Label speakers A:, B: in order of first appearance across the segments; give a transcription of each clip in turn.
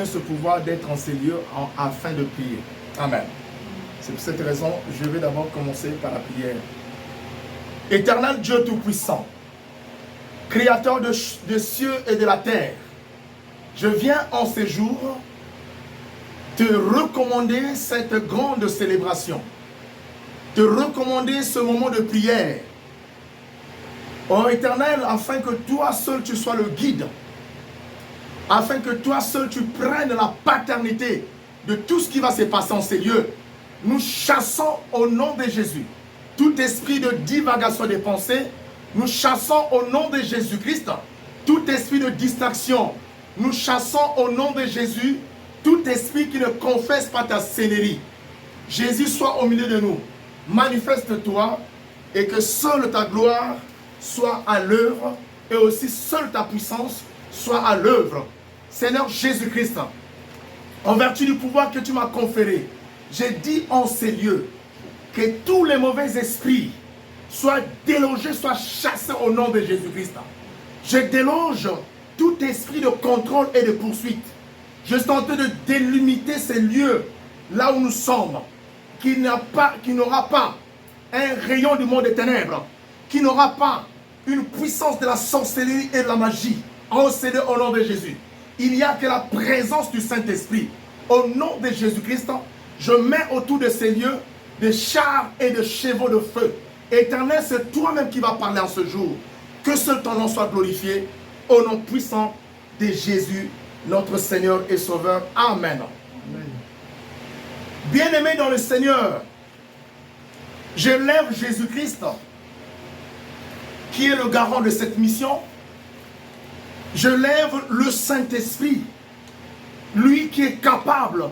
A: donné ce pouvoir d'être en ces lieux afin de prier. Amen. C'est pour cette raison, je vais d'abord commencer par la prière. Éternel Dieu Tout-Puissant, Créateur des cieux et de la terre, je viens en ces jours te recommander cette grande célébration, te recommander ce moment de prière. Oh Éternel, afin que toi seul tu sois le guide, afin que toi seul tu prennes la paternité de tout ce qui va se passer en ces lieux. Nous chassons au nom de Jésus tout esprit de divagation des pensées. Nous chassons au nom de Jésus-Christ tout esprit de distraction. Nous chassons au nom de Jésus tout esprit qui ne confesse pas ta seigneurie. Jésus soit au milieu de nous. Manifeste-toi et que seule ta gloire soit à l'œuvre et aussi seule ta puissance soit à l'œuvre. Seigneur Jésus-Christ, en vertu du pouvoir que tu m'as conféré, j'ai dit en ces lieux que tous les mauvais esprits soient délogés, soient chassés au nom de Jésus-Christ. Je déloge tout esprit de contrôle et de poursuite. Je suis en train de délimiter ces lieux là où nous sommes, qui n'aura pas un rayon du monde des ténèbres, qui n'aura pas une puissance de la sorcellerie et de la magie. En Seigneur, au nom de Jésus. Il n'y a que la présence du Saint-Esprit. Au nom de Jésus-Christ, je mets autour de ces lieux des chars et des chevaux de feu. Éternel, c'est toi-même qui vas parler en ce jour. Que seul ton nom soit glorifié. Au nom puissant de Jésus, notre Seigneur et Sauveur. Amen. Amen. Bien-aimés dans le Seigneur, je lève Jésus-Christ, qui est le garant de cette mission. Je lève le Saint-Esprit, lui qui est capable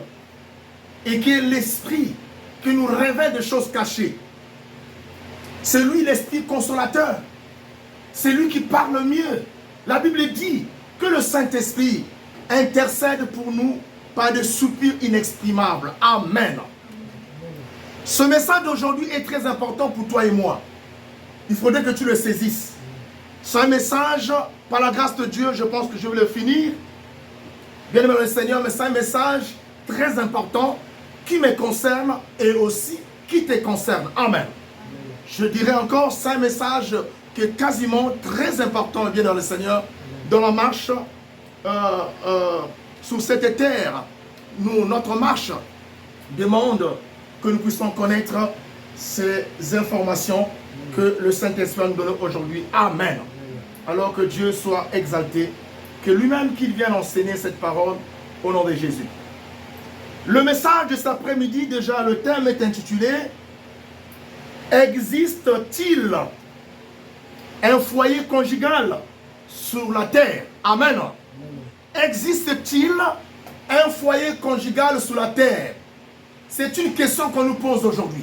A: et qui est l'Esprit qui nous révèle des choses cachées. C'est lui l'Esprit consolateur. C'est lui qui parle mieux. La Bible dit que le Saint-Esprit intercède pour nous par des soupirs inexprimables. Amen. Ce message d'aujourd'hui est très important pour toi et moi. Il faudrait que tu le saisisses. C'est un message, par la grâce de Dieu, je pense que je vais le finir. Bien aimé le Seigneur, mais c'est un message très important qui me concerne et aussi qui te concerne. Amen. Je dirais encore, c'est un message qui est quasiment très important, bien dans le Seigneur, dans la marche sur cette terre. Notre marche demande que nous puissions connaître ces informations que le Saint-Esprit nous donne aujourd'hui. Amen. Alors que Dieu soit exalté, que lui-même qu'il vienne enseigner cette parole au nom de Jésus. Le message de cet après-midi, déjà le thème est intitulé « Existe-t-il un foyer conjugal sur la terre ?» Amen. Existe-t-il un foyer conjugal sur la terre? C'est une question qu'on nous pose aujourd'hui.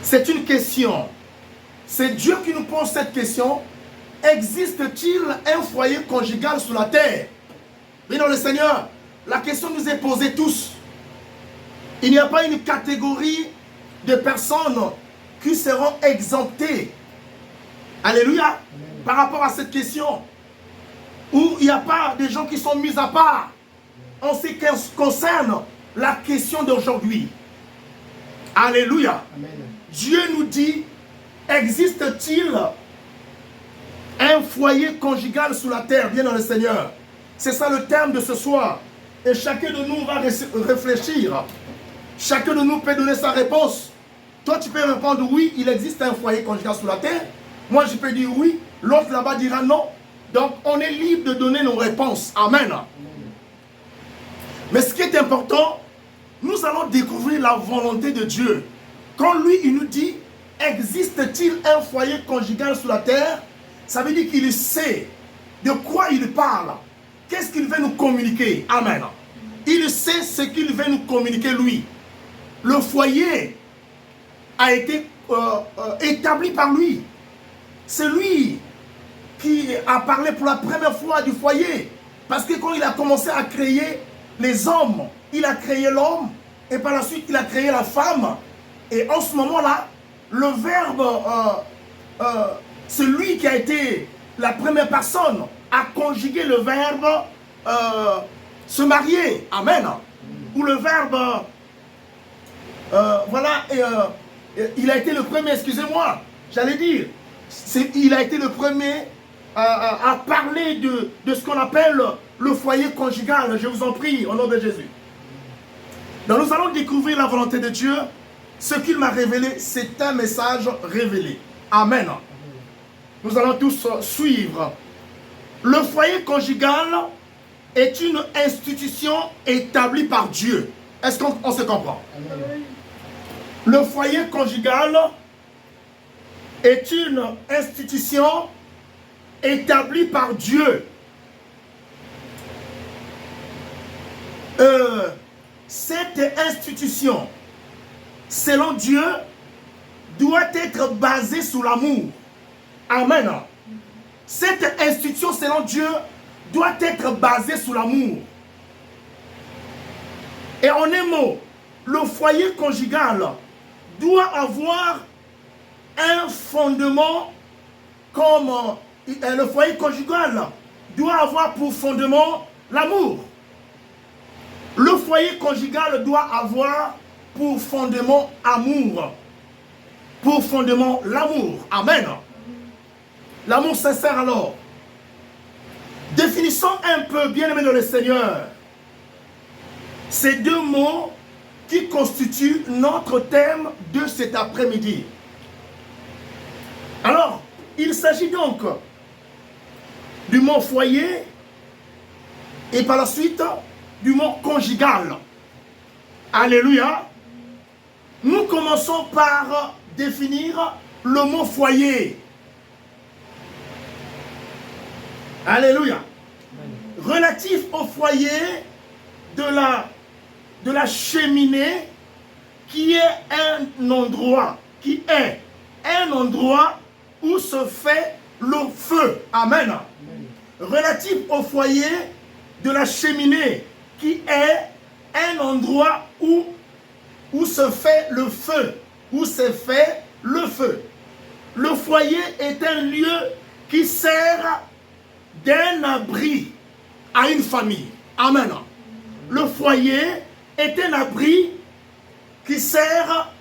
A: C'est une question. C'est Dieu qui nous pose cette question. Existe-t-il un foyer conjugal sur la terre? Mais non, le Seigneur, la question nous est posée tous. Il n'y a pas une catégorie de personnes qui seront exemptées. Alléluia. Par rapport à cette question. Où il n'y a pas des gens qui sont mis à part en ce qui concerne la question d'aujourd'hui. Alléluia. Amen. Dieu nous dit, existe-t-il un foyer conjugal sur la terre? Bien dans le Seigneur. C'est ça le thème de ce soir. Et chacun de nous va réfléchir. Chacun de nous peut donner sa réponse. Toi, tu peux répondre oui, il existe un foyer conjugal sur la terre. Moi, je peux dire oui. L'autre là-bas dira non. Donc, on est libre de donner nos réponses. Amen. Mais ce qui est important, nous allons découvrir la volonté de Dieu. Quand lui, il nous dit, existe-t-il un foyer conjugal sur la terre? Ça veut dire qu'il sait de quoi il parle. Qu'est-ce qu'il veut nous communiquer? Amen. Il sait ce qu'il veut nous communiquer, lui. Le foyer a été établi par lui. C'est lui qui a parlé pour la première fois du foyer. Parce que quand il a commencé à créer les hommes, il a créé l'homme et par la suite il a créé la femme. Et en ce moment-là, le verbe, c'est lui qui a été la première personne à conjuguer le verbe se marier. Amen. Où le verbe, il a été le premier, excusez-moi, j'allais dire, il a été le premier à parler de ce qu'on appelle le foyer conjugal. Je vous en prie, au nom de Jésus. Donc nous allons découvrir la volonté de Dieu. Ce qu'il m'a révélé, c'est un message révélé. Amen. Nous allons tous suivre. Le foyer conjugal est une institution établie par Dieu. Est-ce qu'on se comprend? Le foyer conjugal est une institution établie par Dieu. Cette institution, selon Dieu, doit être basée sur l'amour. Amen. Cette institution, selon Dieu, doit être basée sur l'amour. Et en un mot, le foyer conjugal doit avoir un fondement comme le foyer conjugal doit avoir pour fondement l'amour. Le foyer conjugal doit avoir pour fondement amour. Pour fondement l'amour. Amen. L'amour sincère alors. Définissons un peu, bien-aimés dans le Seigneur, ces deux mots qui constituent notre thème de cet après-midi. Alors, il s'agit donc du mot foyer et par la suite du mot conjugal. Alléluia. Nous commençons par définir le mot foyer. Alléluia. Relatif au foyer de la cheminée qui est un endroit où se fait le feu. Amen. Relatif au foyer de la cheminée qui est un endroit où se fait le feu. Où se fait le feu. Le foyer est un lieu qui sert d'un abri à une famille. Amen. Le foyer est un abri qui sert,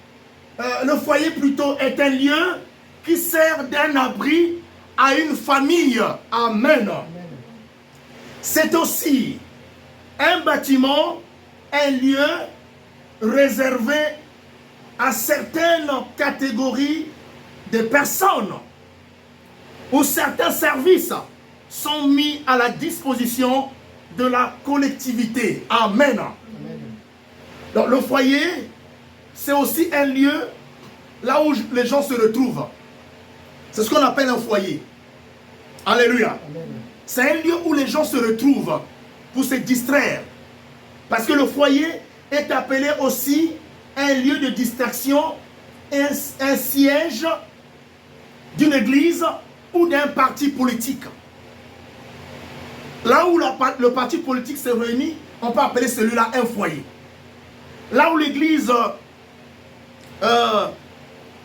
A: le foyer plutôt est un lieu qui sert d'un abri à une famille. Amen. C'est aussi un bâtiment, un lieu réservé à certaines catégories de personnes où certains services sont mis à la disposition de la collectivité. Amen. Donc le foyer, c'est aussi un lieu là où les gens se retrouvent. C'est ce qu'on appelle un foyer. Alléluia. C'est un lieu où les gens se retrouvent pour se distraire. Parce que le foyer est appelé aussi un lieu de distraction, un siège d'une église ou d'un parti politique. Là où le parti politique se réunit, on peut appeler celui-là un foyer. Là où l'église,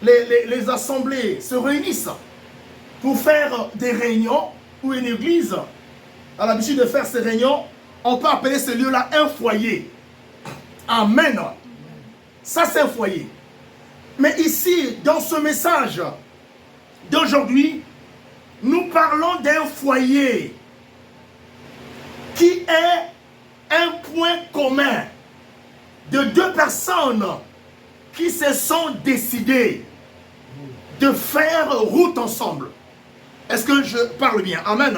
A: les assemblées se réunissent pour faire des réunions, ou une église a l'habitude de faire ces réunions, on peut appeler ce lieu-là un foyer. Amen. Ça, c'est un foyer. Mais ici, dans ce message d'aujourd'hui, nous parlons d'un foyer qui est un point commun de deux personnes qui se sont décidées de faire route ensemble. Est-ce que je parle bien? Amen.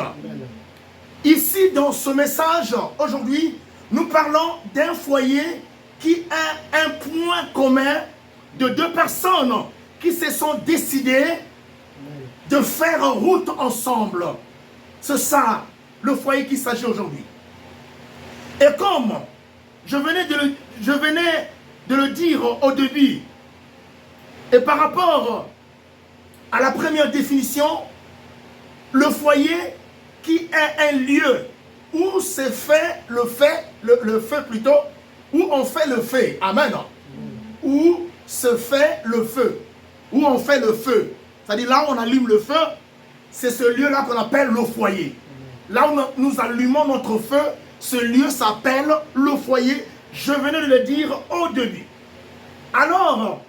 A: Ici, dans ce message, aujourd'hui, nous parlons d'un foyer qui a un point commun de deux personnes qui se sont décidées de faire route ensemble. C'est ça, le foyer qu'il s'agit aujourd'hui. Et comme je venais de le dire au début, et par rapport à la première définition, le foyer qui est un lieu où se fait le feu plutôt, où on fait le feu. Amen. Où se fait le feu. Où on fait le feu. C'est-à-dire là où on allume le feu, c'est ce lieu-là qu'on appelle le foyer. Là où nous allumons notre feu, Ce lieu s'appelle le foyer. Je venais de le dire au début. Alors,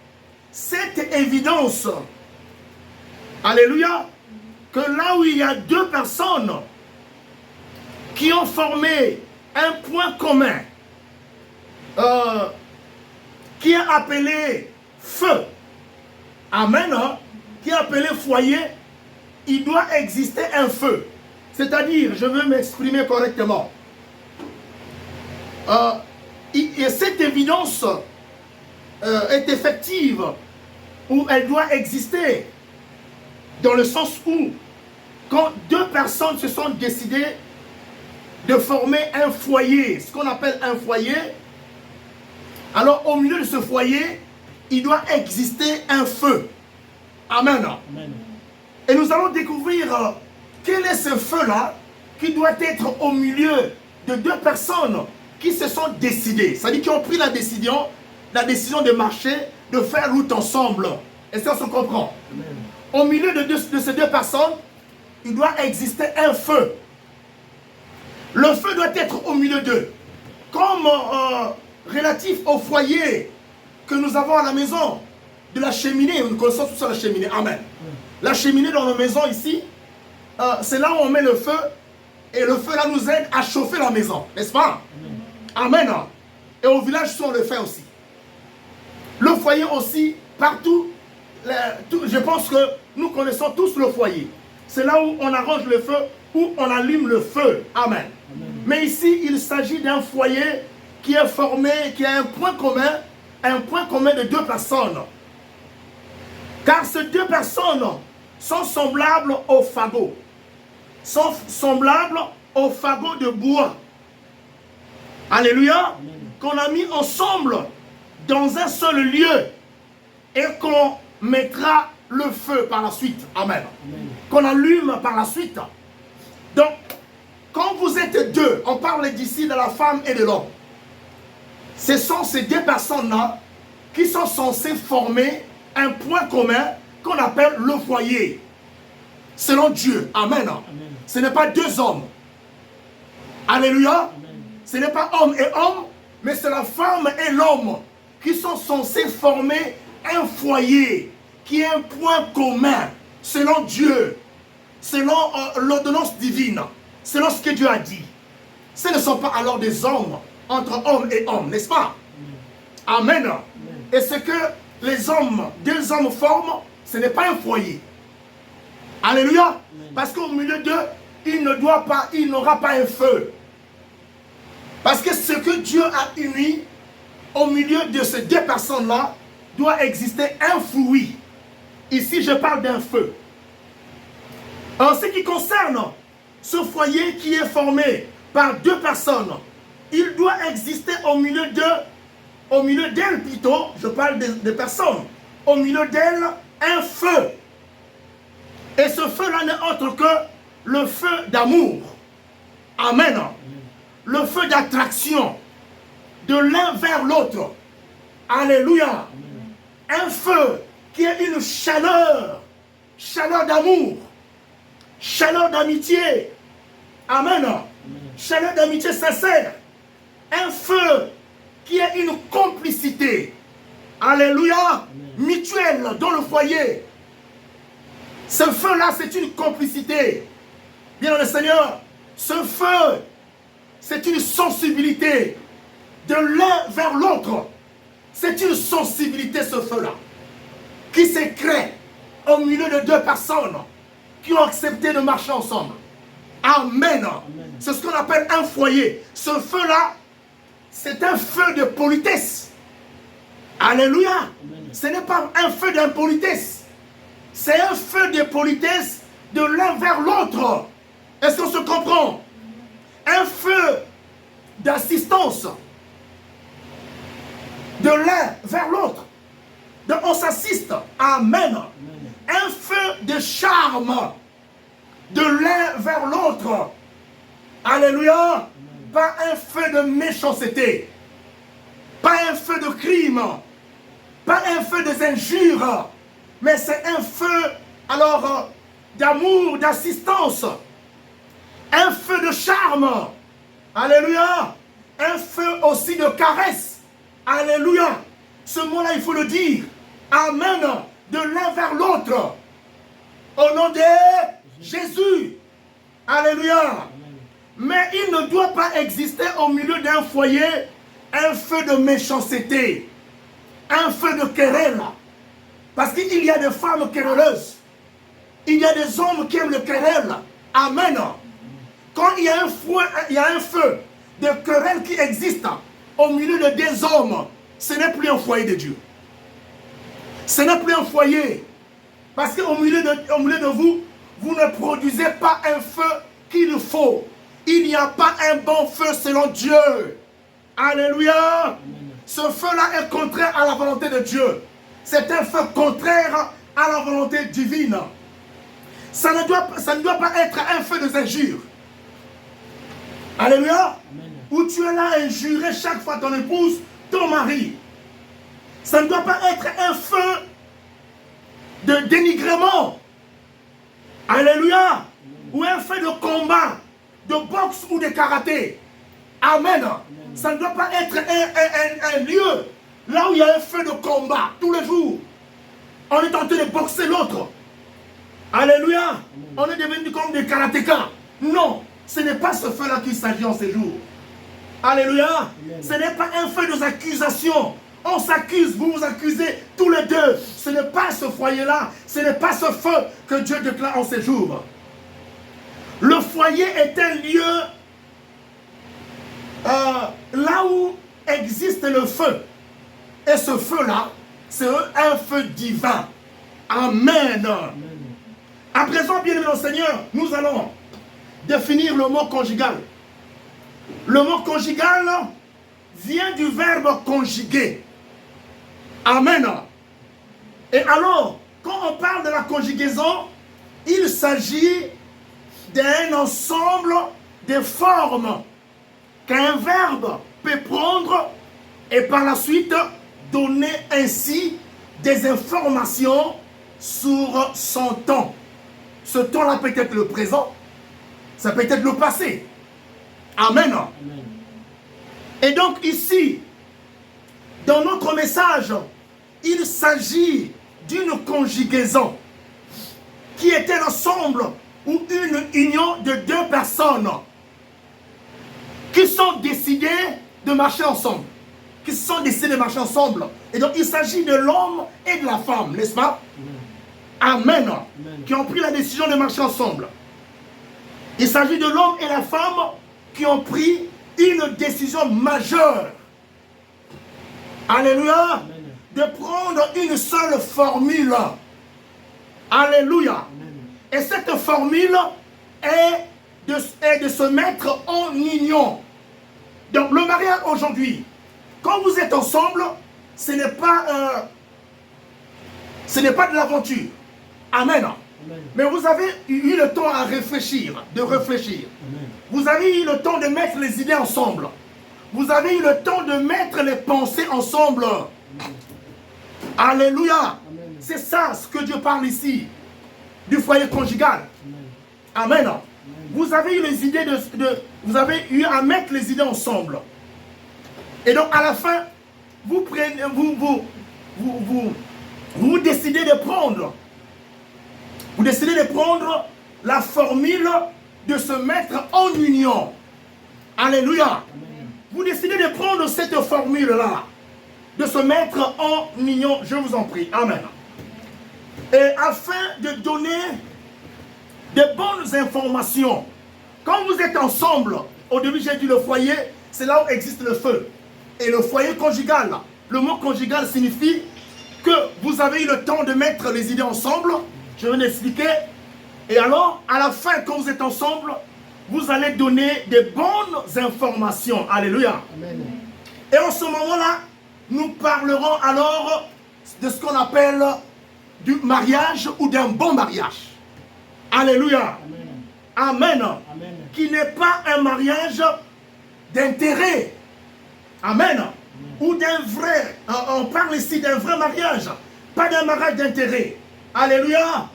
A: cette évidence, alléluia, que là où il y a deux personnes qui ont formé un point commun, qui est appelé feu, amen, hein, qui est appelé foyer, il doit exister un feu. C'est-à-dire, je veux m'exprimer correctement. Et cette évidence est effective, ou elle doit exister, dans le sens où, quand deux personnes se sont décidées de former un foyer, ce qu'on appelle un foyer, alors au milieu de ce foyer, il doit exister un feu. Amen. Amen. Et nous allons découvrir quel est ce feu-là qui doit être au milieu de deux personnes qui se sont décidées, c'est-à-dire qui ont pris la décision de marcher, de faire route ensemble. Est-ce qu'on se comprend? Amen. Au milieu de ces deux personnes, il doit exister un feu. Le feu doit être au milieu d'eux. Comme relatif au foyer que nous avons à la maison, de la cheminée, nous connaissons tout ça, la cheminée. Amen. La cheminée dans nos maisons ici, c'est là où on met le feu, et le feu là nous aide à chauffer la maison, n'est-ce pas? Amen. Et au village, on le fait aussi. Le foyer aussi, partout, je pense que nous connaissons tous le foyer. C'est là où on arrange le feu, où on allume le feu. Amen. Amen. Mais ici, il s'agit d'un foyer qui est formé, qui a un point commun de deux personnes. Car ces deux personnes sont semblables au fagot. Sont semblables au fagot de bois. Alléluia. Qu'on a mis ensemble dans un seul lieu et qu'on mettra le feu par la suite. Amen. Qu'on allume par la suite. Donc, quand vous êtes deux, on parle d'ici de la femme et de l'homme. Ce sont ces deux personnes-là qui sont censées former un point commun qu'on appelle le foyer. Selon Dieu. Amen. Amen. Ce n'est pas deux hommes. Alléluia. Amen. Ce n'est pas homme et homme, mais c'est la femme et l'homme qui sont censés former un foyer qui est un point commun selon Dieu, selon l'ordonnance divine, selon ce que Dieu a dit. Ce ne sont pas alors des hommes entre homme et homme, n'est-ce pas? Amen. Amen. Et ce que les hommes, deux hommes forment, ce n'est pas un foyer. Alléluia. Amen. Parce qu'au milieu d'eux, il n'aura pas un feu. Parce que ce que Dieu a uni au milieu de ces deux personnes-là, doit exister un fruit. Ici, je parle d'un feu. En ce qui concerne ce foyer qui est formé par deux personnes, il doit exister au milieu d'elles plutôt, je parle des personnes, au milieu d'elles, un feu. Et ce feu-là n'est autre que le feu d'amour. Amen. Le feu d'attraction de l'un vers l'autre. Alléluia. Un feu qui est une chaleur d'amour, chaleur d'amitié. Amen. Chaleur d'amitié sincère. Un feu qui est une complicité. Alléluia. Mutuelle dans le foyer. Ce feu-là, c'est une complicité. Bien le Seigneur, ce feu, c'est une sensibilité de l'un vers l'autre. C'est une sensibilité, ce feu-là, qui se crée au milieu de deux personnes qui ont accepté de marcher ensemble. Amen. Amen. C'est ce qu'on appelle un foyer. Ce feu-là, c'est un feu de politesse. Alléluia. Amen. Ce n'est pas un feu d'impolitesse. C'est un feu de politesse de l'un vers l'autre. Est-ce qu'on se comprend? Un feu d'assistance de l'un vers l'autre. Donc on s'assiste. Amen. Un feu de charme de l'un vers l'autre. Alléluia. Pas un feu de méchanceté. Pas un feu de crime. Pas un feu des injures. Mais c'est un feu alors d'amour, d'assistance. Un feu de charme. Alléluia. Un feu aussi de caresse. Alléluia. Ce mot-là, il faut le dire. Amen. De l'un vers l'autre. Au nom de Jésus. Alléluia. Mais il ne doit pas exister au milieu d'un foyer un feu de méchanceté. Un feu de querelle. Parce qu'il y a des femmes querelleuses. Il y a des hommes qui aiment le querelle. Amen. Quand il y a un feu de querelle qui existe au milieu de deux hommes, ce n'est plus un foyer de Dieu. Ce n'est plus un foyer. Parce qu'au milieu de vous, vous ne produisez pas un feu qu'il faut. Il n'y a pas un bon feu selon Dieu. Alléluia. Ce feu-là est contraire à la volonté de Dieu. C'est un feu contraire à la volonté divine. Ça ne doit pas être un feu de injure. Alléluia. Où tu es là à injurer chaque fois ton épouse, ton mari. Ça ne doit pas être un feu de dénigrement. Alléluia. Ou un feu de combat, de boxe ou de karaté. Amen. Ça ne doit pas être un lieu là où il y a un feu de combat tous les jours. On est en train de boxer l'autre. Alléluia. On est devenu comme des karatékas. Non, ce n'est pas ce feu-là qu'il s'agit en ces jours. Alléluia. Ce n'est pas un feu d'accusations. On s'accuse, vous vous accusez tous les deux. Ce n'est pas ce foyer-là. Ce n'est pas ce feu que Dieu déclare en ces jours. Le foyer est un lieu là où existe le feu. Et ce feu-là, c'est un feu divin. Amen. À présent, bien aimé le Seigneur, nous allons définir le mot conjugal. Le mot conjugal vient du verbe conjuguer. Amen. Et alors, quand on parle de la conjugaison, il s'agit d'un ensemble de formes qu'un verbe peut prendre et par la suite donner ainsi des informations sur son temps. Ce temps-là peut être le présent, ça peut être le passé. Amen. Amen. Et donc ici, dans notre message, il s'agit d'une conjugaison qui est un ensemble ou une union de deux personnes qui sont décidées de marcher ensemble. Qui sont décidées de marcher ensemble. Et donc il s'agit de l'homme et de la femme, n'est-ce pas? Amen. Amen. Qui ont pris la décision de marcher ensemble. Il s'agit de l'homme et la femme qui ont pris une décision majeure. Alléluia. Amen. De prendre une seule formule. Alléluia. Amen. Et cette formule est de se mettre en union. Donc le mariage aujourd'hui, quand vous êtes ensemble, ce n'est pas de l'aventure. Amen. Amen. Mais vous avez eu le temps à réfléchir, de réfléchir. Amen. Vous avez eu le temps de mettre les idées ensemble. Vous avez eu le temps de mettre les pensées ensemble. Amen. Alléluia. C'est ça ce que Dieu parle ici, du foyer conjugal. Amen. Amen. Amen. Vous avez eu les idées vous avez eu à mettre les idées ensemble. Et donc à la fin, vous prenez, vous décidez de prendre. Vous décidez de prendre la formule de se mettre en union. Alléluia. Amen. Vous décidez de prendre cette formule-là, de se mettre en union, je vous en prie. Amen. Et afin de donner de bonnes informations, quand vous êtes ensemble, au début j'ai dit le foyer, c'est là où existe le feu. Et le foyer conjugal, le mot conjugal signifie que vous avez eu le temps de mettre les idées ensemble. Je vais l'expliquer. Et alors, à la fin, quand vous êtes ensemble, vous allez donner des bonnes informations. Alléluia. Amen. Et en ce moment-là, nous parlerons alors de ce qu'on appelle du mariage ou d'un bon mariage. Alléluia. Amen. Amen. Amen. Qui n'est pas un mariage d'intérêt. Amen. Amen. Ou d'un vrai, on parle ici d'un vrai mariage, pas d'un mariage d'intérêt. Alléluia.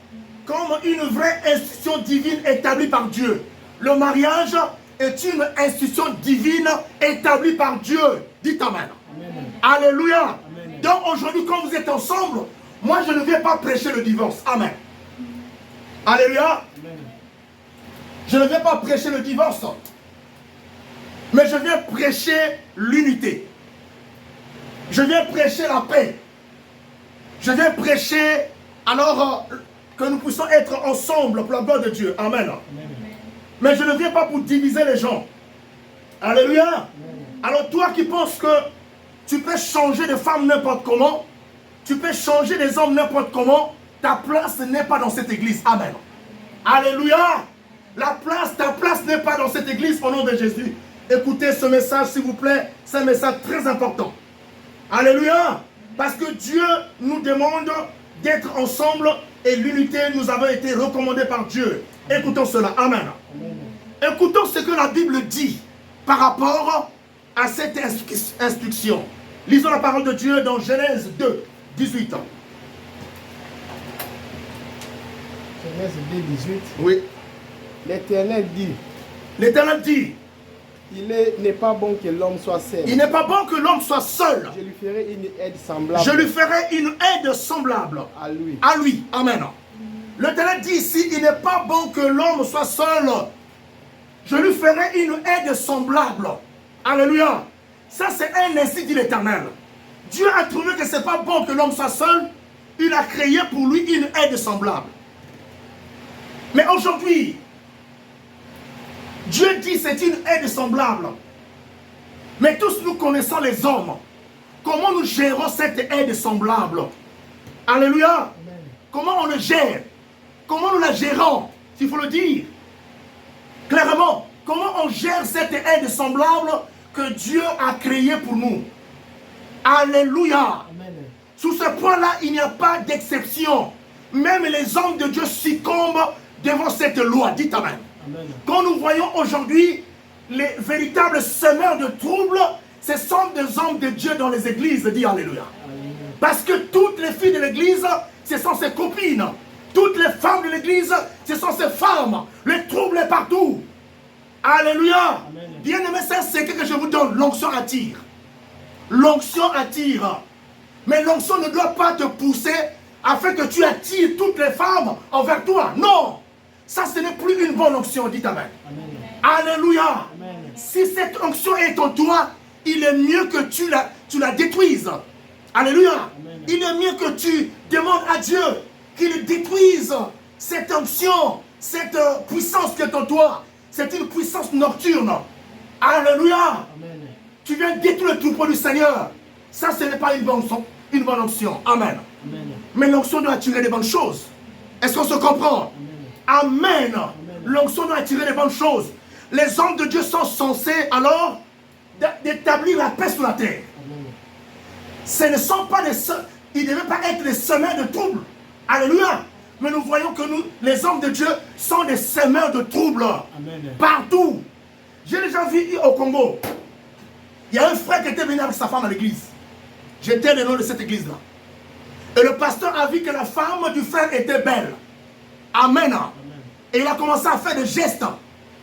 A: Comme une vraie institution divine établie par Dieu. Le mariage est une institution divine établie par Dieu. Dites Amen.
B: Amen.
A: Alléluia.
B: Amen.
A: Donc aujourd'hui, quand vous êtes ensemble, moi je ne viens pas prêcher le divorce. Amen. Alléluia.
B: Amen.
A: Je ne viens pas prêcher le divorce. Mais je viens prêcher l'unité. Je viens prêcher la paix. Je viens prêcher alors que nous puissions être ensemble pour la gloire de Dieu. Amen.
B: Amen.
A: Mais je ne viens pas pour diviser les gens. Alléluia.
B: Amen.
A: Alors toi qui penses que tu peux changer de femme n'importe comment, tu peux changer des hommes n'importe comment, ta place n'est pas dans cette église. Amen. Alléluia. Ta place n'est pas dans cette église au nom de Jésus. Écoutez ce message s'il vous plaît, c'est un message très important. Alléluia. Parce que Dieu nous demande d'être ensemble et l'unité nous avait été recommandée par Dieu. Écoutons cela. Amen. Amen. Écoutons ce que la Bible dit par rapport à cette instruction. Lisons la parole de Dieu dans Genèse 2, 18.
B: Genèse 2, 18.
A: Oui.
B: L'Éternel dit.
A: L'Éternel dit.
B: Il n'est pas bon que l'homme soit seul.
A: Il n'est pas bon que l'homme soit seul.
B: Je lui ferai une aide semblable.
A: Je lui ferai une aide semblable.
B: À lui.
A: À lui. Amen. L'Éternel dit ici, il n'est pas bon que l'homme soit seul. Je lui ferai une aide semblable. Alléluia. Ça c'est un ainsi dit l'Éternel. Dieu a trouvé que ce n'est pas bon que l'homme soit seul. Il a créé pour lui une aide semblable. Mais aujourd'hui, Dieu dit c'est une aide semblable. Mais tous nous connaissons les hommes. Comment nous gérons cette aide semblable? Alléluia. Amen. Comment on le gère? Comment nous la gérons? S'il faut le dire. Clairement, comment on gère cette aide semblable que Dieu a créée pour nous? Alléluia. Amen. Sous ce point-là, il n'y a pas d'exception. Même les hommes de Dieu succombent devant cette loi. Dites Amen. Amen. Quand nous voyons aujourd'hui les véritables semeurs de troubles, ce sont des hommes de Dieu dans les églises. Dis Alléluia. Amen. Parce que toutes les filles de l'église, ce sont ses copines. Toutes les femmes de l'église, ce sont ses femmes. Le trouble est partout. Alléluia. Bien-aimé, c'est un secret que je vous donne. L'onction attire. L'onction attire. Mais l'onction ne doit pas te pousser afin que tu attires toutes les femmes envers toi. Non. Ça, ce n'est plus une bonne onction. Dites Amen. Amen. Alléluia. Amen. Si cette onction est en toi, il est mieux que tu la détruises. Alléluia. Amen. Il est mieux que tu demandes à Dieu qu'il détruise cette onction, cette puissance qui est en toi. C'est une puissance nocturne. Alléluia. Amen. Tu viens détruire le troupeau du Seigneur. Ça, ce n'est pas une bonne onction. Amen. Amen. Mais l'onction doit attirer les bonnes choses. Est-ce qu'on se comprend? Amen. Amen. L'onction doit attirer les bonnes choses. Les hommes de Dieu sont censés alors d'établir la paix sur la terre. Amen. Ce ne sont pas ils ne devaient pas être des semeurs de troubles. Alléluia. Mais nous voyons que nous, les hommes de Dieu, sont des semeurs de troubles. Amen. Partout. J'ai déjà vu au Congo. Il y a un frère qui était venu avec sa femme à l'église. J'étais le nom de cette église-là. Et le pasteur a vu que la femme du frère était belle. Amen. Amen. Et il a commencé à faire des gestes.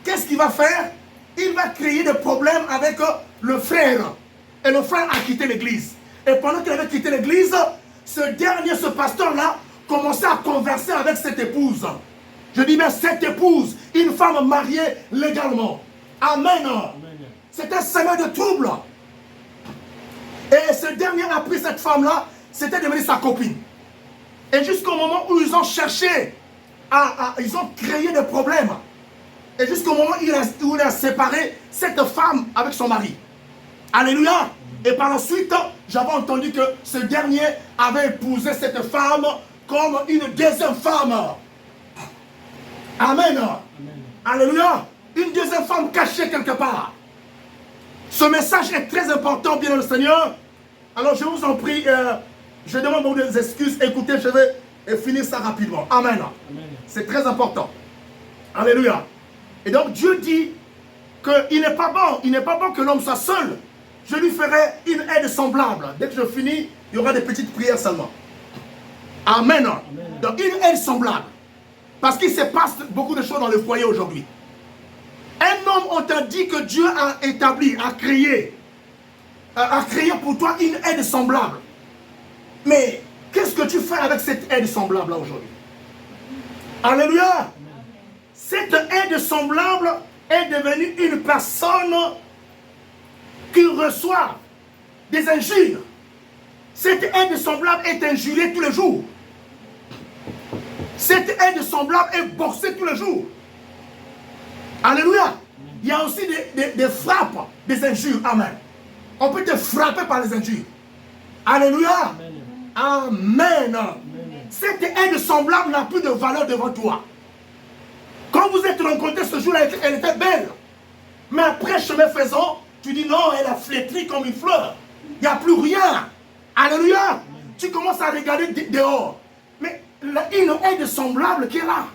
A: Qu'est-ce qu'il va faire? Il va créer des problèmes avec le frère. Et le frère a quitté l'église. Et pendant qu'il avait quitté l'église, ce pasteur-là, commençait à converser avec cette épouse. Je dis bien cette épouse, une femme mariée légalement. Amen. C'est un semeur de trouble. Et ce dernier a pris cette femme-là, c'était devenu sa copine. Et jusqu'au moment où ils ont cherché, ils ont créé des problèmes. Et jusqu'au moment où il a séparé cette femme avec son mari. Alléluia. Et par la suite, j'avais entendu que ce dernier avait épousé cette femme comme une deuxième femme. Amen. Amen. Alléluia. Une deuxième femme cachée quelque part. Ce message est très important, bien le Seigneur. Alors je vous en prie, je demande beaucoup d'excuses. Écoutez, je vais finir ça rapidement. Amen. Amen. C'est très important. Alléluia. Et donc Dieu dit qu'il n'est pas bon que l'homme soit seul. Je lui ferai une aide semblable. Dès que je finis, il y aura des petites prières seulement. Amen. Amen. Donc une aide semblable. Parce qu'il se passe beaucoup de choses dans le foyer aujourd'hui. Un homme, on t'a dit que Dieu a établi, a créé pour toi une aide semblable. Mais qu'est-ce que tu fais avec cette aide semblable-là aujourd'hui? Alléluia! Cette aide semblable est devenue une personne qui reçoit des injures. Cette aide semblable est injuriée tous les jours. Cette aide semblable est boxée tous les jours. Alléluia! Il y a aussi des frappes, des injures. Amen. On peut te frapper par les injures. Alléluia! Amen. Cette aide semblable n'a plus de valeur devant toi. Quand vous êtes rencontrés ce jour-là, elle était belle. Mais après, chemin faisant, tu dis non, elle a flétri comme une fleur. Il n'y a plus rien. Alléluia. Tu commences à regarder dehors. Mais une aide semblable qui est là.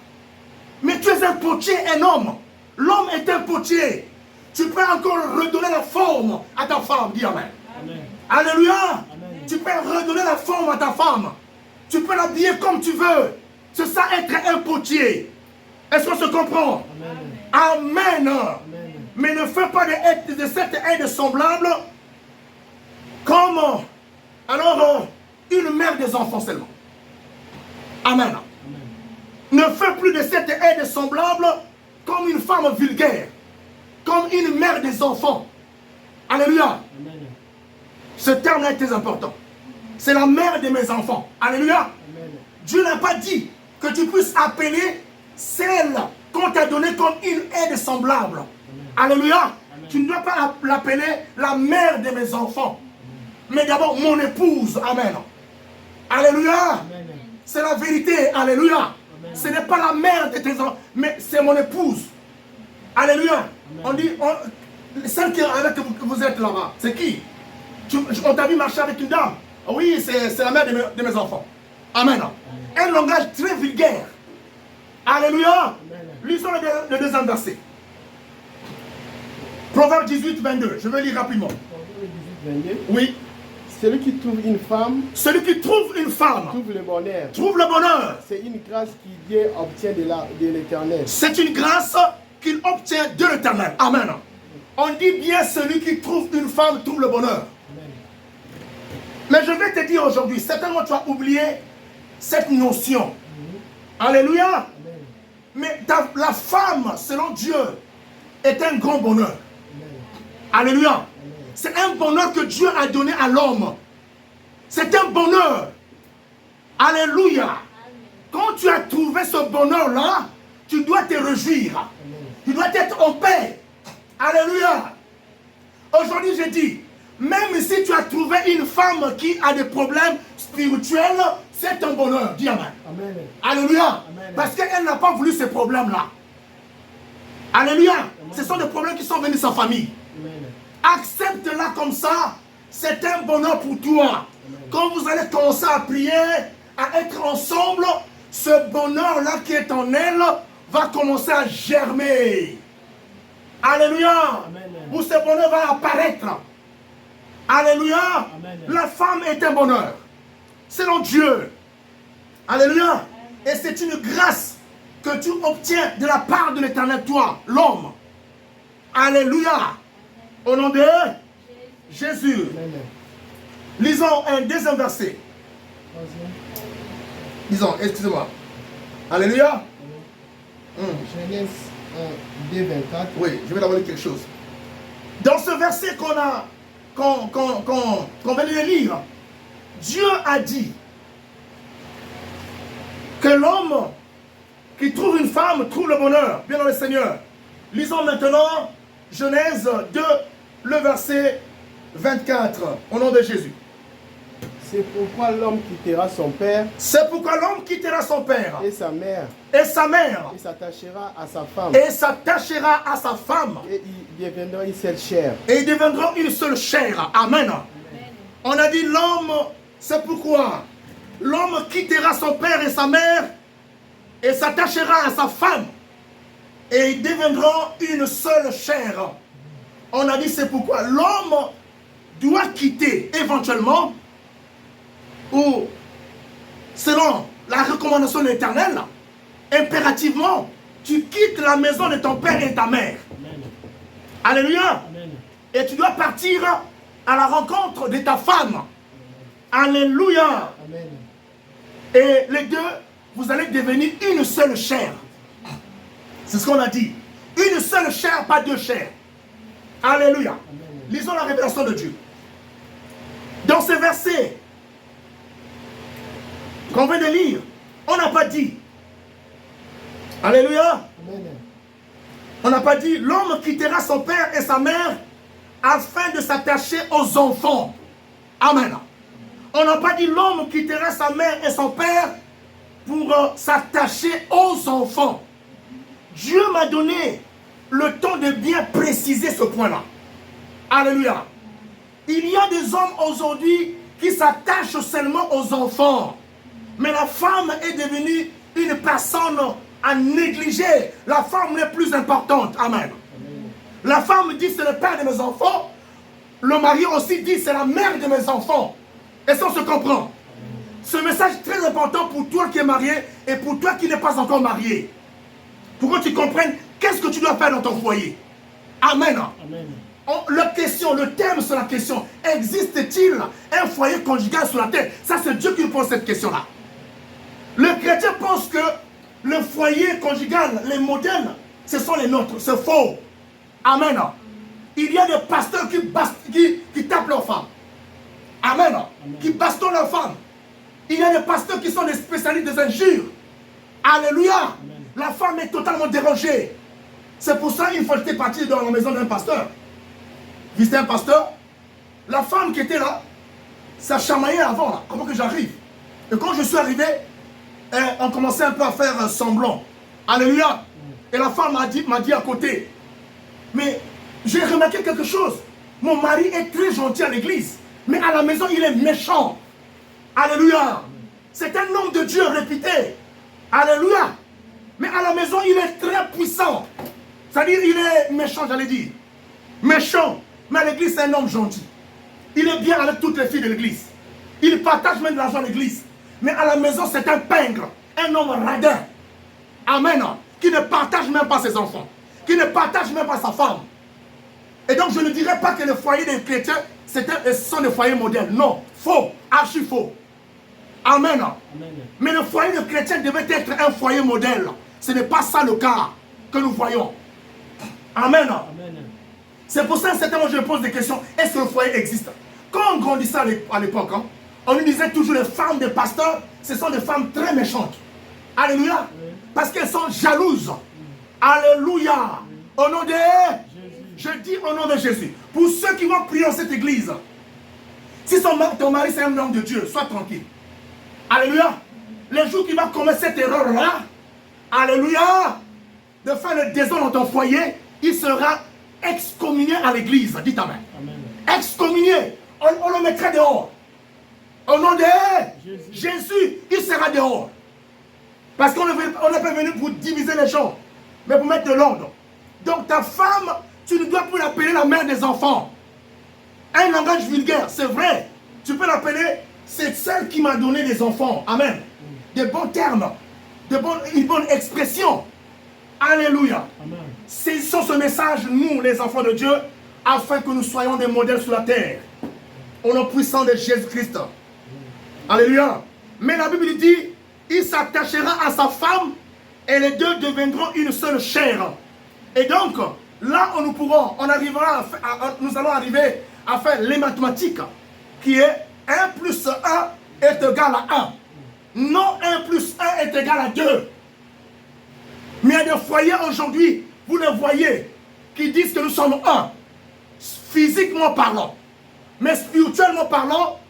A: Mais tu es un potier, un homme. L'homme est un potier. Tu peux encore redonner la forme à ta femme. Dis amen. Amen. Alléluia. Amen. Tu peux redonner la forme à ta femme. Tu peux l'habiller comme tu veux. C'est ça être un potier. Est-ce qu'on se comprend? Amen. Amen. Amen. Mais ne fais pas de cette aide semblable comme une mère des enfants seulement. Amen. Amen. Ne fais plus de cette aide semblable comme une femme vulgaire, comme une mère des enfants. Alléluia. Amen. Ce terme-là est très important. C'est la mère de mes enfants. Alléluia. Amen. Dieu n'a pas dit que tu puisses appeler celle qu'on t'a donnée comme une aide semblable. Amen. Alléluia. Amen. Tu ne dois pas l'appeler la mère de mes enfants. Amen. Mais d'abord mon épouse. Amen. Alléluia. C'est la vérité. Alléluia. Amen. Ce n'est pas la mère de tes enfants, mais c'est mon épouse. Alléluia. Amen. On dit, celle qui est avec vous êtes là-bas, c'est qui? On t'a vu marcher avec une dame. Oui, c'est la mère de mes enfants. Amen. Un langage très vulgaire. Alléluia. Lisons le deuxième verset. Proverbe 18, 22. Je vais lire rapidement.
B: Proverbe 18, 22.
A: Oui.
B: Celui qui trouve une femme.
A: Celui qui trouve une femme.
B: Trouve le bonheur.
A: Trouve le bonheur.
B: C'est une grâce qui Dieu obtient de l'Éternel.
A: C'est une grâce qu'il obtient de l'Éternel. Amen. On dit bien celui qui trouve une femme trouve le bonheur. Amen. Mais je vais te dire aujourd'hui, certainement tu as oublié cette notion. Alléluia. Amen. Mais la femme, selon Dieu, est un grand bonheur. Amen. Alléluia. Amen. C'est un bonheur que Dieu a donné à l'homme. C'est un bonheur. Alléluia. Amen. Quand tu as trouvé ce bonheur-là, tu dois te réjouir. Amen. Tu dois être en paix. Alléluia. Aujourd'hui, je dis, même si tu as trouvé une femme qui a des problèmes spirituels, c'est un bonheur. Dis amen. Amen. Alléluia. Amen. Parce qu'elle n'a pas voulu ces problèmes-là. Alléluia. Amen. Ce sont des problèmes qui sont venus de sa famille. Accepte-la comme ça. C'est un bonheur pour toi. Amen. Quand vous allez commencer à prier, à être ensemble, ce bonheur-là qui est en elle va commencer à germer. Alléluia. Amen. Où ce bonheur va apparaître. Alléluia. Amen. La femme est un bonheur. Selon Dieu. Alléluia. Amen. Et c'est une grâce que tu obtiens de la part de l'Éternel, toi, l'homme. Alléluia. Amen. Au nom de Jésus. Amen. Lisons un deuxième verset. Lisons, excusez-moi. Alléluia.
B: Genèse 2, 24.
A: Oui, je vais d'abord lire quelque chose. Dans ce verset qu'on va lire, Dieu a dit que l'homme qui trouve une femme trouve le bonheur. Bien dans le Seigneur. Lisons maintenant Genèse 2, le verset 24, au nom de Jésus.
B: C'est pourquoi l'homme quittera son père.
A: C'est pourquoi l'homme quittera son père.
B: Et sa mère.
A: Et sa mère.
B: Il s'attachera à sa femme.
A: Et s'attachera à sa femme.
B: Et ils deviendront une seule chair.
A: Et ils deviendront une seule chair. Amen. Amen. On a dit l'homme, c'est pourquoi l'homme quittera son père et sa mère et s'attachera à sa femme. Et ils deviendront une seule chair. On a dit c'est pourquoi l'homme doit quitter éventuellement, ou selon la recommandation de l'Éternel, impérativement, tu quittes la maison de ton père et ta mère. Amen. Alléluia.
B: Amen.
A: Et tu dois partir à la rencontre de ta femme. Alléluia.
B: Amen.
A: Et les deux, vous allez devenir une seule chair. C'est ce qu'on a dit. Une seule chair, pas deux chairs. Alléluia.
B: Amen.
A: Lisons la révélation de Dieu. Dans ce verset qu'on vient de lire, on n'a pas dit. Alléluia.
B: Amen.
A: On n'a pas dit l'homme quittera son père et sa mère afin de s'attacher aux enfants. Amen. On n'a pas dit l'homme quittera sa mère et son père pour s'attacher aux enfants. Dieu m'a donné le temps de bien préciser ce point-là. Alléluia. Il y a des hommes aujourd'hui qui s'attachent seulement aux enfants. Mais la femme est devenue une personne à négliger. La femme n'est plus importante. Amen. La femme dit c'est le père de mes enfants. Le mari aussi dit c'est la mère de mes enfants. Et ça on se comprend. Ce message est très important pour toi qui es marié et pour toi qui n'es pas encore marié. Pour que tu comprennes qu'est-ce que tu dois faire dans ton foyer. Amen.
B: Amen.
A: La question, le thème sur la question, existe-t-il un foyer conjugal sur la terre? Ça c'est Dieu qui nous pose cette question-là. Le chrétien pense que le foyer conjugal, les modèles, ce sont les nôtres. C'est faux. Amen. Il y a des pasteurs qui tapent leurs femmes. Amen. Qui bastonnent leurs femmes. Il y a des pasteurs qui sont des spécialistes des injures. Alléluia. Amen. La femme est totalement dérangée. C'est pour ça qu'il faut jeter partir dans la maison d'un pasteur. Visiter un pasteur. La femme qui était là, ça chamaillait avant. Là. Comment que j'arrive? Et quand je suis arrivé, on commençait un peu à faire semblant. Alléluia. Et la femme m'a dit à côté. Mais j'ai remarqué quelque chose. Mon mari est très gentil à l'église. Mais à la maison, il est méchant. Alléluia. C'est un homme de Dieu réputé. Alléluia. Mais à la maison, il est très puissant. C'est-à-dire, il est méchant, j'allais dire. Méchant. Mais à l'église, c'est un homme gentil. Il est bien avec toutes les filles de l'église. Il partage même de l'argent à l'église. Mais à la maison, c'est un pingre. Un homme radin. Amen. Qui ne partage même pas ses enfants. Qui ne partage même pas sa femme. Et donc, je ne dirais pas que le foyer des chrétiens, ce sont des foyers modèles. Non. Faux. Archi faux. Amen. Amen. Mais le foyer de chrétien devait être un foyer modèle. Ce n'est pas ça le cas que nous voyons. Amen. Amen. C'est pour ça, certainement, je me pose des questions. Est-ce que le foyer existe? Quand on grandissait à l'époque, on nous disait toujours les femmes des pasteurs, ce sont des femmes très méchantes. Alléluia. Oui. Parce qu'elles sont jalouses. Alléluia. Au nom de Jésus. Je dis au nom de Jésus. Pour ceux qui vont prier dans cette église, si ton mari c'est un homme de Dieu, sois tranquille. Alléluia. Les jours qu'il va commettre cette erreur-là, alléluia, de faire le désordre dans ton foyer, il sera excommunié à l'église. Dites amen. Amen. Excommunié. On le mettrait dehors. Au nom de Jésus, il sera dehors. Parce qu'on n'est pas venu pour diviser les gens, mais pour mettre de l'ordre. Donc ta femme, tu ne dois plus l'appeler la mère des enfants. Un langage vulgaire, c'est vrai. Tu peux l'appeler, c'est celle qui m'a donné des enfants. Amen. Des bons termes, une bonne expression. Alléluia. Amen. Saisissons ce message, nous, les enfants de Dieu, afin que nous soyons des modèles sur la terre. Au nom puissant de Jésus-Christ. Alléluia. Mais la Bible dit, il s'attachera à sa femme et les deux deviendront une seule chair. Et donc, là où nous allons arriver à faire les mathématiques, qui est 1 plus 1 est égal à 1. Non, 1 plus 1 est égal à 2. Mais il y a des foyers aujourd'hui, vous les voyez, qui disent que nous sommes un, physiquement parlant. Mais spirituellement parlant,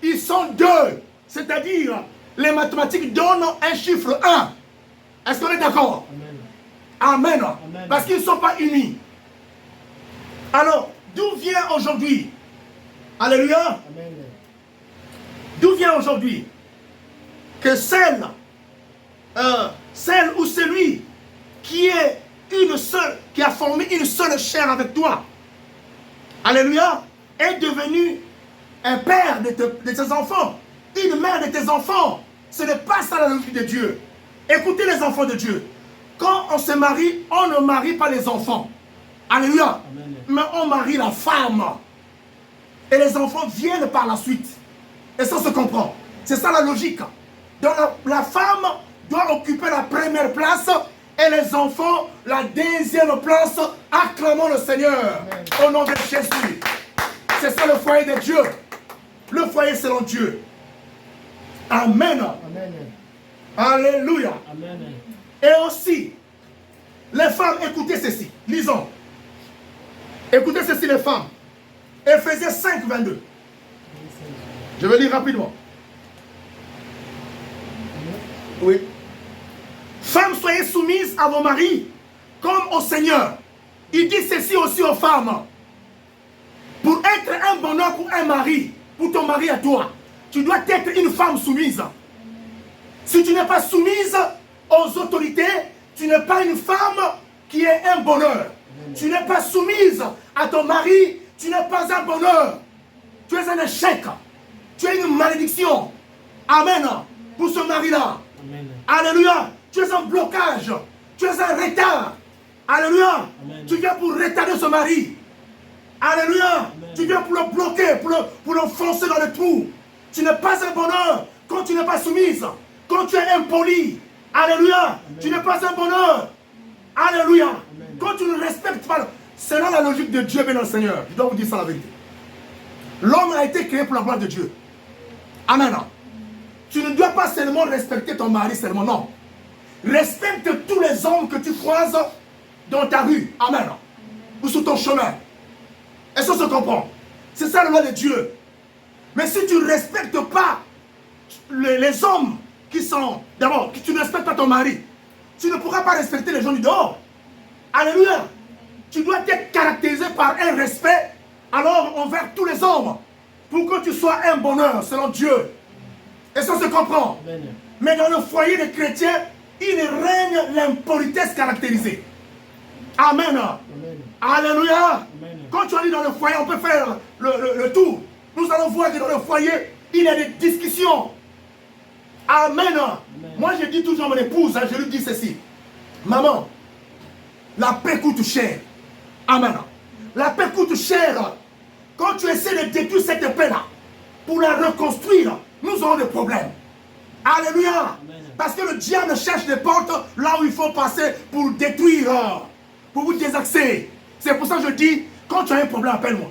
A: ils sont deux. C'est-à-dire, les mathématiques donnent un chiffre 1. Est-ce qu'on est d'accord? Amen. Amen. Amen. Parce qu'ils ne sont pas unis. Alors, d'où vient aujourd'hui? Alléluia. Amen. D'où vient aujourd'hui que celle ou celui qui est une seule, qui a formé une seule chair avec toi, alléluia, est devenu un père de tes enfants, une mère de tes enfants. Ce n'est pas ça la logique de Dieu. Écoutez les enfants de Dieu. Quand on se marie, on ne marie pas les enfants. Alléluia.
B: Amen.
A: Mais on marie la femme. Et les enfants viennent par la suite. Et ça se comprend. C'est ça la logique. Donc la femme doit occuper la première place et les enfants la deuxième place. Acclamons le Seigneur. Amen. Au nom de Jésus. C'est ça le foyer de Dieu. Le foyer selon Dieu. Amen.
B: Amen.
A: Alléluia.
B: Amen.
A: Et aussi, les femmes, écoutez ceci. Lisons. Écoutez ceci les femmes. Éphésiens 5, 22. Je vais lire rapidement. Oui. Femmes, soyez soumises à vos maris comme au Seigneur. Il dit ceci aussi aux femmes. Pour être un bonheur pour un mari, pour ton mari à toi, tu dois être une femme soumise. Si tu n'es pas soumise aux autorités, tu n'es pas une femme qui est un bonheur. Tu n'es pas soumise à ton mari, tu n'es pas un bonheur. Tu es un échec. Tu es une malédiction. Amen. Pour ce mari-là. Alléluia. Tu es un blocage. Tu es un retard. Alléluia. Amen. Tu viens pour retarder ce mari. Alléluia. Amen. Tu viens pour le bloquer, pour le foncer dans le trou. Tu n'es pas un bonheur quand tu n'es pas soumise. Quand tu es impoli. Alléluia. Amen. Tu n'es pas un bonheur. Alléluia. Amen. Quand tu ne respectes pas. C'est là la logique de Dieu, bien le Seigneur. Je dois vous dire ça la vérité. L'homme a été créé pour la gloire de Dieu. Amen. Tu ne dois pas seulement respecter ton mari seulement, non. Respecte tous les hommes que tu croises dans ta rue. Amen. Ou sur ton chemin. Et ça se comprend. C'est ça la loi de Dieu. Mais si tu ne respectes pas les hommes qui sont... D'abord, tu ne respectes pas ton mari, tu ne pourras pas respecter les gens du dehors. Alléluia. Tu dois être caractérisé par un respect alors envers tous les hommes pour que tu sois un bonheur selon Dieu. Et ça se comprend. Amen. Mais dans le foyer des chrétiens, il règne l'impolitesse caractérisée. Amen. Amen. Alléluia. Amen. Quand tu arrives dans le foyer, on peut faire le tour. Nous allons voir que dans le foyer, il y a des discussions. Amen. Amen. Moi, je dis toujours à mon épouse, je lui dis ceci. Maman, la paix coûte cher. Amen. La paix coûte cher. Quand tu essaies de détruire cette paix-là, pour la reconstruire, nous aurons des problèmes. Alléluia. Amen. Parce que le diable cherche des portes là où il faut passer pour détruire, pour vous désaxer. C'est pour ça que je dis, quand tu as un problème, appelle-moi.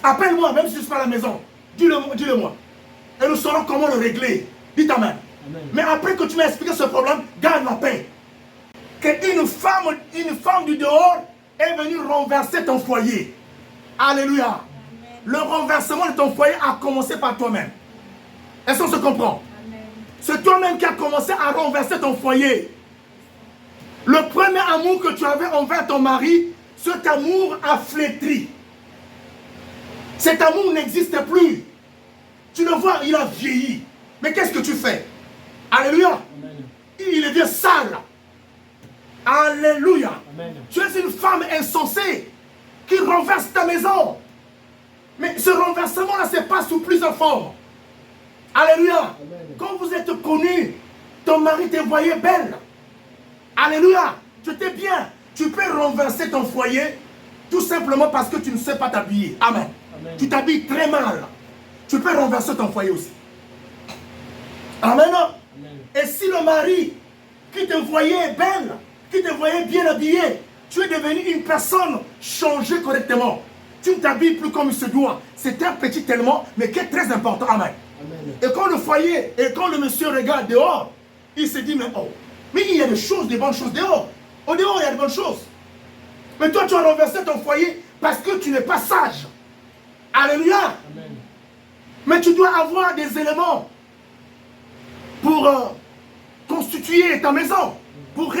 A: Appelle-moi, même si je ne suis pas à la maison. Dis-le-moi. Et nous saurons comment le régler. Dites amen. Amen. Mais après que tu m'as expliqué ce problème, garde la paix. Qu'une femme du dehors est venue renverser ton foyer. Alléluia. Amen. Le renversement de ton foyer a commencé par toi-même. Est-ce qu'on se comprend? C'est toi-même qui as commencé à renverser ton foyer. Le premier amour que tu avais envers ton mari, cet amour a flétri. Cet amour n'existe plus. Tu le vois, il a vieilli. Mais qu'est-ce que tu fais? Alléluia. Amen. Il devient sale. Alléluia. Amen. Tu es une femme insensée qui renverse ta maison. Mais ce renversement-là se passe sous plusieurs formes. Alléluia. Amen. Quand vous êtes connus, ton mari te voyait belle. Alléluia. Tu étais bien. Tu peux renverser ton foyer tout simplement parce que tu ne sais pas t'habiller. Amen. Amen. Tu t'habilles très mal. Tu peux renverser ton foyer aussi. Amen. Amen. Et si le mari qui te voyait belle, qui te voyait bien habillée, tu es devenu une personne changée correctement. Tu ne t'habilles plus comme il se doit. C'est un petit élément, mais qui est très important. Amen. Amen. Et quand le foyer, et quand le monsieur regarde dehors, il se dit, mais oh, mais il y a des choses, des bonnes choses dehors. Au dehors, il y a des bonnes choses. Mais toi, tu as renversé ton foyer parce que tu n'es pas sage. Alléluia. Amen. Mais tu dois avoir des éléments pour constituer ta maison, pour